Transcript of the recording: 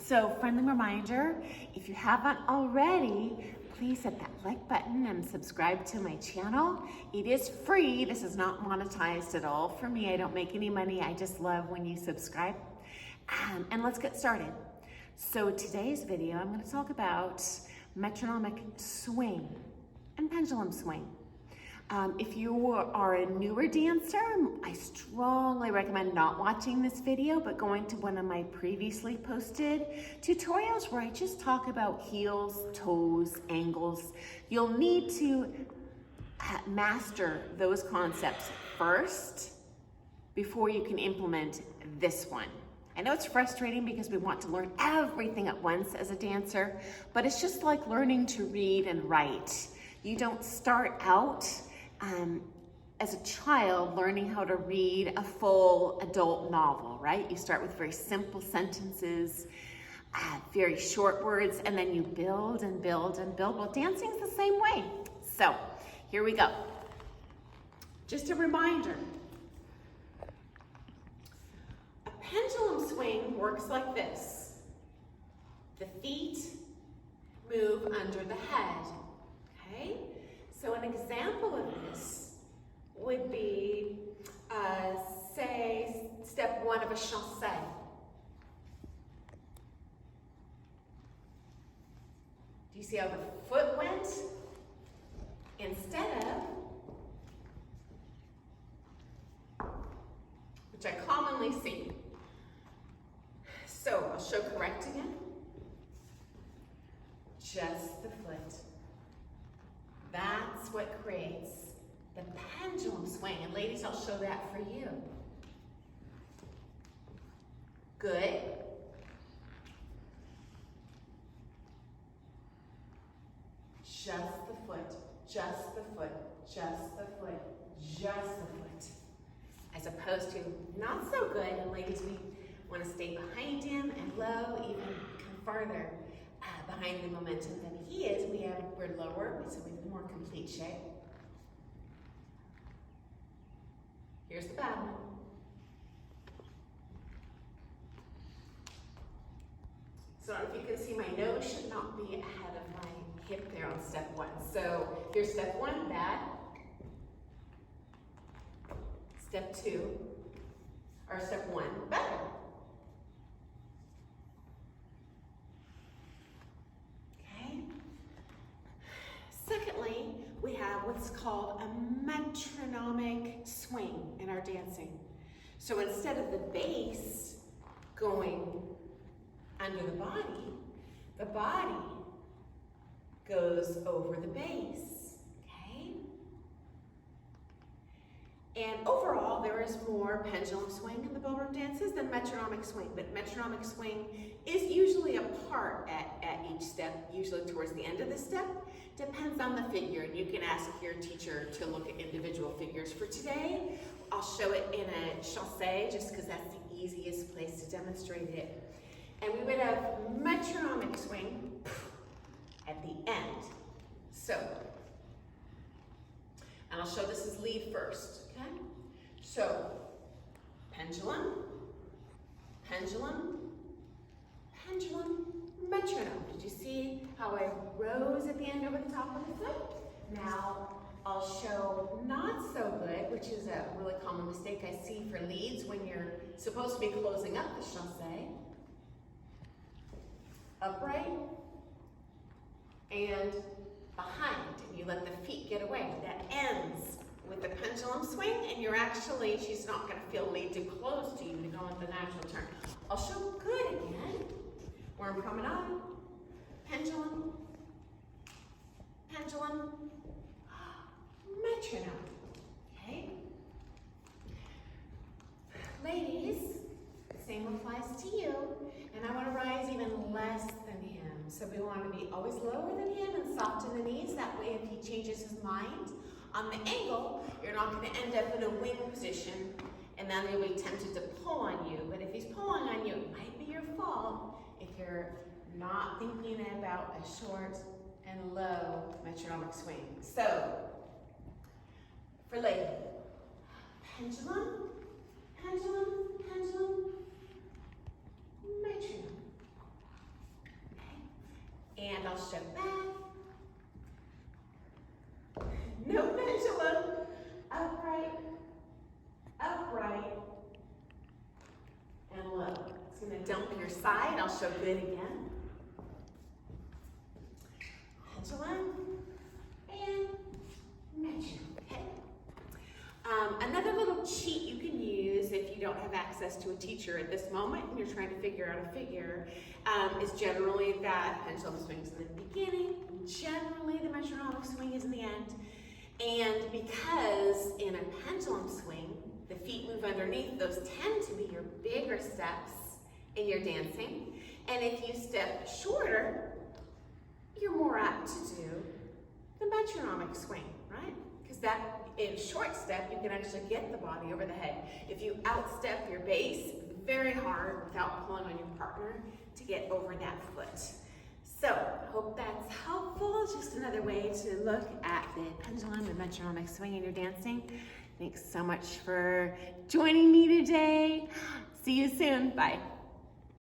So friendly reminder, if you haven't already, please hit that like button and subscribe to my channel. It is free. This is not monetized at all for me. I don't make any money. I just love when you subscribe. And let's get started. So today's video, I'm going to talk about metronomic swing and pendulum swing. If you are a newer dancer, I strongly recommend not watching this video, but going to one of my previously posted tutorials where I just talk about heels, toes, angles. You'll need to master those concepts first before you can implement this one. I know it's frustrating because we want to learn everything at once as a dancer, but it's just like learning to read and write. You don't start out as a child learning how to read a full adult novel, right? You start with very simple sentences, very short words, and then you build and build and build. Well, dancing's the same way. So here we go. Just a reminder. A pendulum swing works like this. The feet move under the head, okay? So an example of this would be, say, step one of a chassé. Do you see how the foot went? Instead of, which I commonly see. So I'll show correct again. Just the foot. That's what creates the pendulum swing. And ladies, I'll show that for you. Good. Just the foot, just the foot, just the foot, just the foot. As opposed to not so good, and ladies, we want to stay behind him and low, even come farther behind the momentum than he is. We're lower, so we have more complete shape. Here's the bad one. So if you can see, my nose should not be ahead of my hip there on step one. So here's step one, bad. Step two, or step one, better. Secondly, we have what's called a metronomic swing in our dancing. So instead of the base going under the body goes over the base, okay? And overall, there is more pendulum swing in the ballroom dances than metronomic swing, but metronomic swing is usually a part at each step, usually towards the end of the step. Depends on the figure, and you can ask your teacher to look at individual figures. For today, I'll show it in a chassé, just because that's the easiest place to demonstrate it. And we would have metronomic swing at the end. So, and I'll show this as lead first, okay? So, pendulum, pendulum, pendulum, metronome. Did you see how I rose at the end over the top of the foot? Now, I'll show not so good, which is a really common mistake I see for leads when you're supposed to be closing up the chassé. Upright and behind, and you let the feet get away. That ends with the pendulum swing, and she's not going to feel lead too close to you to go into the natural turn. I'll show good again. We're in promenade, pendulum, pendulum, metronome, okay? Ladies, the same applies to you, and I want to rise even less than him. So we want to be always lower than him and soften the knees. That way, if he changes his mind on the angle, you're not going to end up in a wing position, and then you'll be tempted to pull on you. But if he's pulling on you, it might be your fault if you're not thinking about a short and low metronomic swing. So, for lady, pendulum, pendulum, pendulum, metronome. gonna dump your side. I'll show good again. Pendulum and metronome, okay? Another little cheat you can use if you don't have access to a teacher at this moment and you're trying to figure out a figure is generally that pendulum swings in the beginning, generally the metronomic swing is in the end. And because in a pendulum swing, the feet move underneath, those tend to be your bigger steps in your dancing. And if you step shorter, you're more apt to do the metronomic swing, right? Because that, in short step, you can actually get the body over the head. If you outstep your base, very hard without pulling on your partner to get over that foot. So, hope that's helpful. Just another way to look at the pendulum and metronomic swing in your dancing. Thanks so much for joining me today. See you soon. Bye.